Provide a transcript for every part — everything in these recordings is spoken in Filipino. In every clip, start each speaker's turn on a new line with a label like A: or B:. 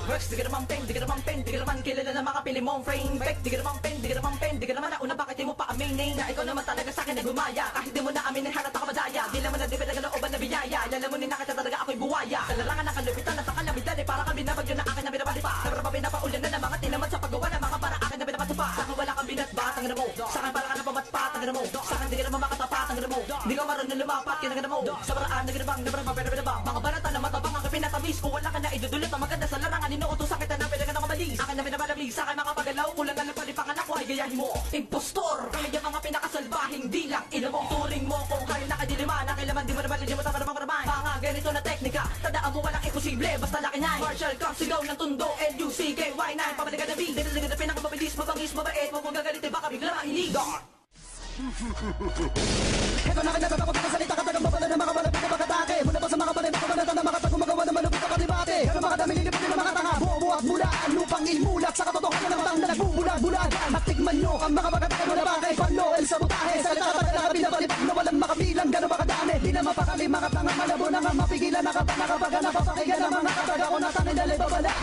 A: Di ka naman peng, di ka naman peng, di ka naman kilala na mga pili mong frame fake. Di ka naman peng, di ka naman peng, di ka naman nauna, bakit di mo pa aminin na ikaw naman talaga sa'kin na gumaya. Kahit di mo na aminin, halat ako madaya. Di naman na di pinagkalooban na biyaya. Lalamunin na kita talaga ako'y buwaya. Sa larangan ng kalupitan at kalamidad ay para kang binabagyo na akin na binabalipa. Sabra pa pinapaulan na ng mga tinaman sa paggawa ng mga para akin na binabatupa. Sa'kin wala kang binatba, tangin mo. Sa'kin para ka na pamatpa, tangin mo. Sa'kin di ka naman makatapa, tangin mo. Di ka marunong lumapat, kinagana mo. Sa paraan na ginabang, nabarabang, mga barata na matabang ang pinatamis. Kung wala ka na idudulot ang maganda sa larangan, inuutos sakit na pinagana ka malis. Akin na binabalablis, sa'kin makapagalaw, kulang na palipangan ako ay gayahin mo. Impostor, kami yung mga pinakasalbahing dilang inabong turing mo kung kayo nakadiliman. Nakilaman di mo naman, hindi mo tama namang karaman. Mga ganito na teknika, tandaan mo walang imposible, basta laki nine. Martial Cup, sigaw ng tundo, L-U-C-K-Y-9. Pabalikan na beat, dito na pinakababilis, mabangis, mabait. Huwag mong gagalitin, baka bigla mahilig.
B: Ito na kinatatakot ang salita, katagang mapala na mga malapit na makatake. Mula pa sa mga palay na kumanatan na makatag gumagawa na malupit na kalibate. Kaya mga dami lilipit na mga tanga, bobo at mula. Ano pang ilmulat sa katotohanan ng tang na nagbubulag-bulagan. At tikman nyo ang mga makatake mo na bakay. Panoel sa butahe, salita katagal na kapinabalipag na walang makabilang. Gano'n makadami, di na mapakali, mga tanga malabo na nga mapigilan. Nakapaga napapakigan ang mga kataga ko na tangin na libabala.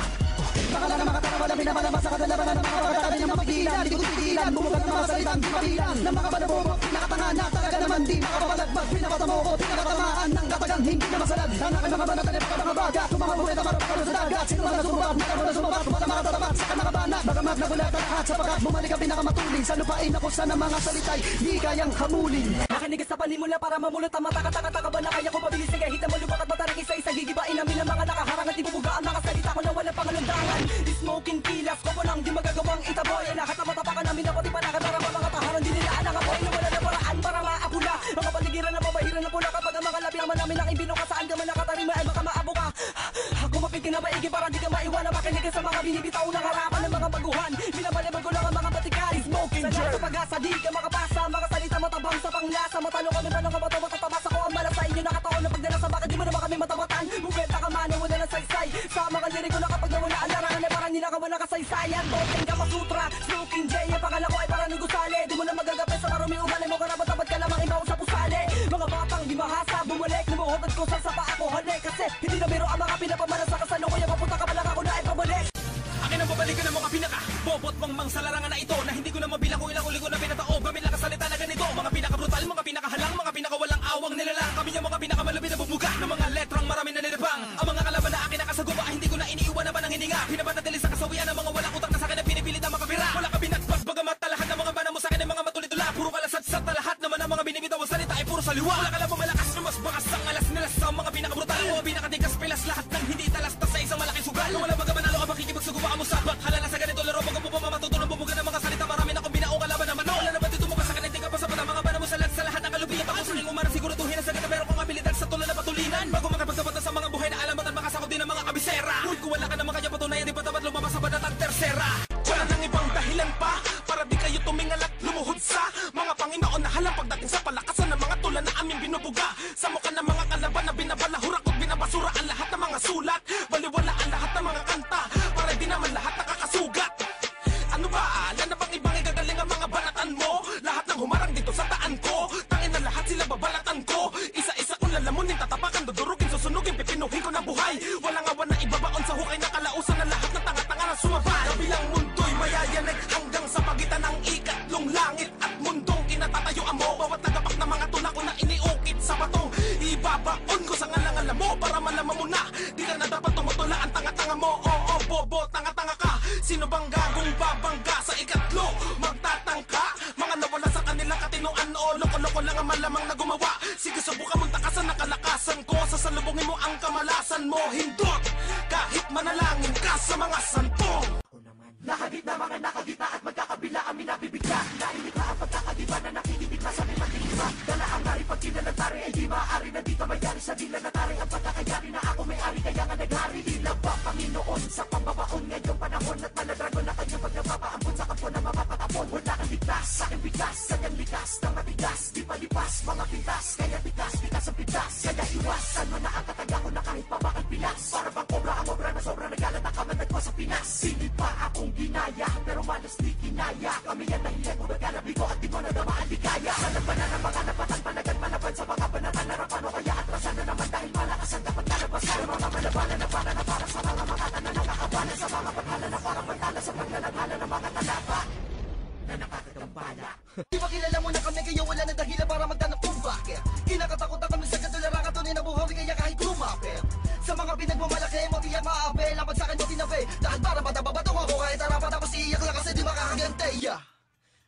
B: Baka lang ang mga tanga wala pinapalabas sa kadalaban ng mga pagkatabi niya mapigilan. Di ko tigilan, bumugat ng mga salitang di mapilan. Ng mga banabobo, pinakatanga na talaga naman di makapapalagpag. Pinapatamo ko, pinakatamaan ng katagang hindi na masalag. Ang aking mga banat na mga baga, tumakabulit ang marapakalo sa dagat. Sino man na sumubat, nakamo na sumubat, kumata mga tatapat sa kanakabanak. Bagamat nagulat ang lahat sapagat bumalik ang pinakamatuling. Sa lupain ako sa ng mga salitay, di kayang hamulin.
A: Nakinig sa panimula para mamulot ang mata, kataka-taka ba na kaya ko pabilis. Sige, hita mo lupak at matarik isa-isa, gigibain namin ang mga nakaharang at ibubuga ang mga salita ko na walang pangalundangan. Smoking kilas ko walang di magagawang itaboy. Lahat ang matapakan namin na pati panakatarang mga tahanan. Di nilaan ang apoy na wala na paraan para maapula. Mga paligiran na pabahiran na pula kapag ang mga labi naman namin ang ibinuka. Saan ka man nakatarima ay baka maabo ka. Kumapit ka na maigi para di ka maiwan. Makinig ka sa mga binibitaw ng harapan ng mga baguhan. Binabalibag ko lang ang mga batikan. Smoking jerk sa pag-asa, di ka makapasa. Mga salita matabang sa panglasa. Matalo kami pa ng kabato, matatabas ako ang malas sa inyo. Nakataon na pagdala sa bakit di mo naman kami matabatan. Bubenta ka man, wala na saysay. Sa mga liriko na kapag nawala ang larangan ay parang nila ka wala kasaysayan. Toteng Kama Sutra, Smoking J, ang pangalan ko ay parang ng gusali. Di mo na magagapit sa marumi ugali mo, karapat-tapat ka lamang ibaw sa pusali. Mga batang di mahasa, bumalik, lumuhotad ko sa sapa ako halik. Kasi hindi na biro ang mga pinapamalas sa kasalukuyan. Mapunta ka pa lang ako na ay pabalik.
C: Akin ang babalikan ng mga pinaka bobot mangmang sa larangan na ito, na hindi ko na mabilang kung ilang uli ko na pinatao. Gamit lang kasalita na ganito, mga pinaka-brutal, mga pinaka-halang, mga pinaka-walang awang nilalang. Kami yung mga pinaka-malupit na bubuga ng mga letrang marami na nilibang. Ang mga kalaban na akin nakasaguba, hindi ko na iniiwan na ba ng hininga. Pinapanatili sa kasawian ng mga walang utang na sa akin na pinipilit na makapira. Wala ka binagpag, bagamat na lahat ng mga bana mo sa akin ay mga matulitula. Puro kalasat-sat na lahat naman ang mga binibitaw ang salita ay puro saliwa. Wala ka lang malakas na mas bakas ang alas nilas sa mga pinaka-brutal. O pinaka-tigas pilas lahat ng hindi talastas sa isang malaking sugal. Kung wala baga manalo ka makikipagsugumaan mo sa bakhala na sa ganito laro. Baga mo pa matutulong bubuga ng mga salita. Marami na akong binaong kalaban naman. Wala na ba dito mo ka sa akin ay tingka pa sa mga bana mo sa lahat ng kalubiyan. Ako saling umarang siguraduhin na sa ganda pero kung abilidad sa tulad na patulinan. Bago makapagtapat na sa mga buhay na alamat at makasakot din ng mga kabisera. Kung wala ka naman kaya patunayan di pa dapat lumabas sa badat ang tersera. Wala nang ibang dahilan pa para di kayo tumingal at lumuhod sa mga Panginoon na halang pagdating sa palakasan ng mga tulan na aming binubuga. Sa mukha ng mga kalaban na binabalahura at binabasura ang lahat ng mga sulat. Baliwala ang lahat ng mga kanta para di naman lahat nakakasugat. Ano ba? Ala na bang ibang igagaling ang mga banatan mo? Lahat ng humarang dito sa taan ko, tangin na lahat sila babalatan ko. Isa-isa kong lalamunin, tatapakan, dudurugin, susunugin, pipinuhin ko na buhay. Walang awan na ibabaon sa hukay na kalausan ng lahat ng tanga-tanga na sumabay. Kabilang mundo'y mayayanig hanggang sa pagitan ng ikatlong langit at mundong kinatatayuan mo. Bawat nagapak na mga tula ko na iniukit sa batong ibabaon ko sa ngalangalan mo para malaman mo na di ka na dapat tumutula ang tanga-tanga mo. Oo, bobo, tanga-tanga ka. Sino bang gagong babangga sa ikatlo? Magtatangka, mga nawala sa kanilang katinoan o loko-loko lang ang malamang na gumawa. Sige, subukan mong takasan ang kalakasan ko. Sasalubungin mo ang kamalasan mo. Hindot, kahit manalangin ka sa mga santong.
A: Nakagitna mga nakagitna at magkakabila ang minabibigla. Naimita ang pagkakagiba na nakikinig na sa may mag-iiba. Dala ang nari pag kinanatari ay di maaari na dito mayari sa dila natari. Ang pagkakayari na ako may-ari kaya nga naghari. Dila ba Panginoon sa pambabaon ngayong panahon at maladragon na kanyang pag napapaambon sa kampo na mapapatapon. Wala kang ligtas, sa aking bigas, kanyang likas na matigas. Di palipas, mga pintas, kaya bigas, bigas ang pintas. Kaya iwasan mo na ang kataga ko na kahit pa bakal pilas. Para bang obra ang obra na sobra nagalat ang kamandag ko sa Pinas.
B: mo malaki mo tiyak maape lapag sa'kin mo tinabi dahil para matababatong ako kahit harapan tapos iiyak lang kasi di makakagante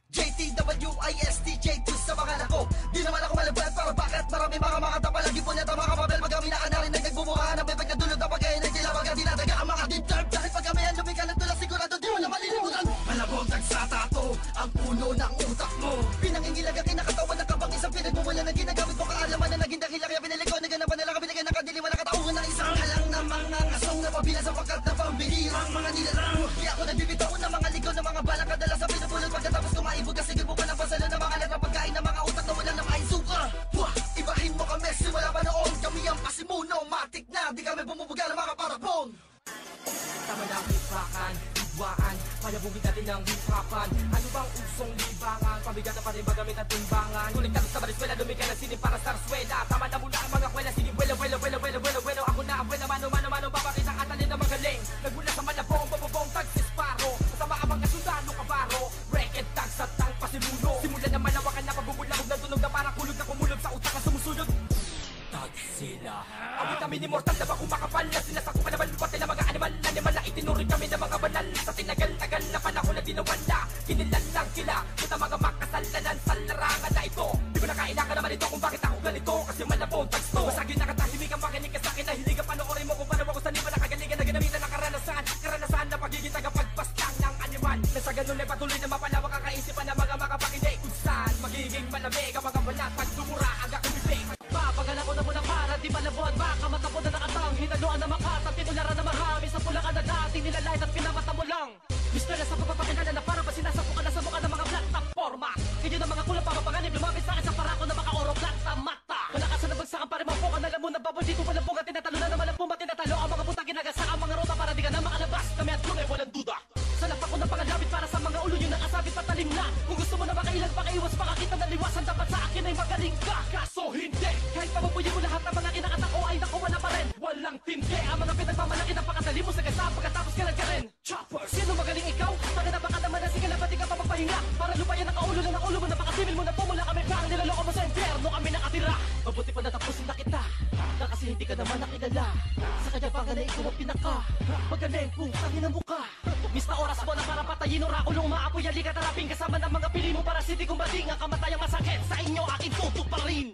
B: JTWIST J2 sa pangalan ko di naman ako malabad para bakit marami mga makata palagi po niya tama kapabel pag kami nakanarin nagbubunga ng bebek na dulot na pagkain ay tila pagka dinadaga ang mga deep dahil pag kami ang lumika ng tula sigurado di mo na malilimutan malabog nagsatato ang puno ng utak mo pinangingilag ang kinakatawan ng kabang isang pinagmumula na ginagamit mo kaalaman na naging dakila kaya pinili ko naganapan nila kabinigay ng kadiliman na katauhan ng isang halang na mga ngasong na pabilang sa pagkat na pambihirang mga nilalang di ako nagbibitaw ng mga ligaw ng mga balak kadala sa pinapulot pagkatapos kumaibog kasi mo pa ng pasalo ng mga letra pagkain ng mga utak na wala ng aisuka ibahin mo kami simula pa noon kami ang pasimuno matik na di kami bumubuga ng mga parapon
C: Tama na ang hipakan, hidwaan Palabugin natin ang hipapan Ano bang usong libangan? Pabigatan pa rin ba gamit ang timbangan? Konektado sa bariswela, lumika ng sining para sa arswela Tama na muna ang mga kwela, sige buwelo, buwelo, buwelo, buwelo, buwelo, buwelo Ako na ang buwela, mano, mano, mano, papakita ang atalin na magaling Nagmula sa malabong, bababong, tagsisparo Masama ang mga sundalo, kabaro Break and tag sa tang pasimuno Simulan na malawakan na pagbubulabog na tunog na parang kulog na kumulog sa utak ang sumusunod Tag sila Awit namin immortal na ba kumakapal na sinasako pa naman lupat na mga animal na itinuring kami ng mga banal Sa tinagal-tagal na panahon na dinawala Kinilan lang kila Kita mga makasalanan sa larangan na ito Di ko na kailangan naman ito kung bakit ako ganito Kasi malabong tagsto Masagin na katahimik ang makinig ka sa'kin Nahiligan panoorin mo kung paano ako sa liba nakagaligan Na ginamitan ng karanasan Karanasan na pagiging tagapagpaslang ng animal Na sa ganun ay patuloy na mapalawak ang kaisipan ng mga makapakinig Kung saan magiging malamig ang mga balat Pag dumura ang kakumibig Papagal ako na muna para di malabon Baka matapon na nakatang Hinaluan na makatang Tinularan na marami Sa pulangan na dating nilalait at pinamata mo lang Mister na sa pagpapakilala na parang ba sinasapo ka na sa mukha ng mga platforma Kaya ng mga kulang papapanganib Lumapit sa akin sa parako ng mga oro plata mata Malakas na nabagsakan para mapukan Alam mo na babol dito walang punga Tinatalo na naman ang pumba Tinatalo ang mga putang ginagasa Ang mga rota para di ka na makalabas Kami at tunay walang duda Sa lapak ko ng pangalabit para sa mga ulo nyo nakasabit patalim na Kung gusto mo na makailan pakaiwas Pakakita na liwasan dapat sa akin ay magaling ka Kaso hindi Kahit pababuyin mo lahat ng mga kinakatak ko ay nakuha na pa rin Walang tindi Ang mga pinagmamalaki na pakasali mo sa gasa Pagkatapos ka ka rin Chopper Sino magaling ikaw? Bakit na baka naman na sige na pati ka pa magpahinga Para lupayan ang kaulo lang ang ulo mo na pakasimil mo na pumula kami Parang nilaloko mo sa impyerno kami nakatira Mabuti pa natapusin na kita Na kasi hindi ka naman nakilala Sa kanya baka na ikaw ang pinaka Magaling kung tangin ang buka Mista oras mo na para patayin orakulong maapoy Halika tarapin kasama ng mga pili mo Para sindi kong bading ang kamatayang masakit Sa inyo aking tutuparin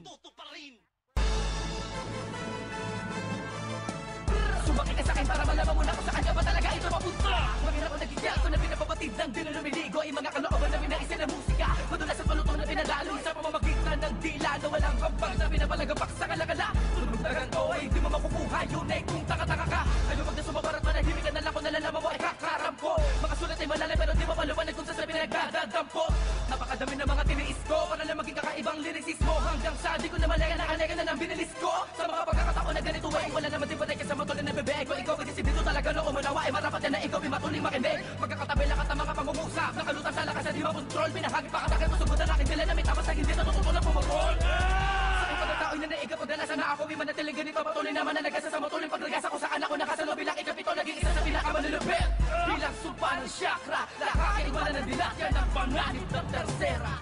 C: Sumakit ka sa'kin para malaman mo na kung saan ka ba talaga ito mapunta Mahirap ang nagigya ko na pinapabatid ng di na lumiligo Ay mga kalooban na pinaisin na musika Madulas ang paluto na pinadaloy sa pamamagitan ng dila Na walang pampang na pinapalagapak sa kalakala Tulugdagan ko ay di mo makukuha yun ay kung taka-taka ka Ano wag na sumabarat manahimik ka na lang kung nalalaman mo ay kakaram ko Mga sulat ay malalim pero di mo maluwanag kung saan pinagdadadampot Napakadami ng mga tiniis ko para lang maging kakaibang lirisismo Hanggang sa di ko na malaya na kanega na ng binilis ko Sa mga pagkakataon na ganito ay wala naman din patay ka sa matulad na bebek Kung ikaw ay disiplito talaga no umunawa ay marapat na ikaw ay matuloy makinig Pagkakatabi lakas ng mga pangungusap Nakalutan sa lakas na di makontrol Pinahagit pa katakit mo sugod na aking dila na may tapas na hindi natututo na pumagol Sa aking pagkatao'y nanaiga pagdalasan na ako ay manatiling ganito Patuloy naman na nagasa sa matuloy Pagregasa ko saan ako nakasalo bilang ikapito Naging isa sa pinakamalulupit Bilang sumpa ng chakra Nakakaiwala ng dilakya ng panganib ng tersera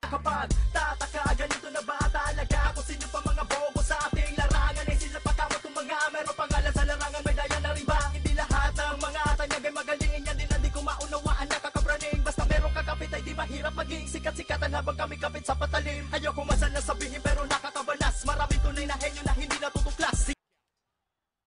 B: Kapag tataka ganito na ba talaga Kung sino pa mga bobo sa ating larangan Ay sila pagkamat kung mga meron pangalan sa larangan May daya na rin ba? Hindi lahat ng mga tanyag ay magaling Yan din na di ko maunawaan nakakapraning Basta meron kakapit ay di mahirap maging sikat-sikatan Habang kami kapit sa patalim Ayoko masal na sabihin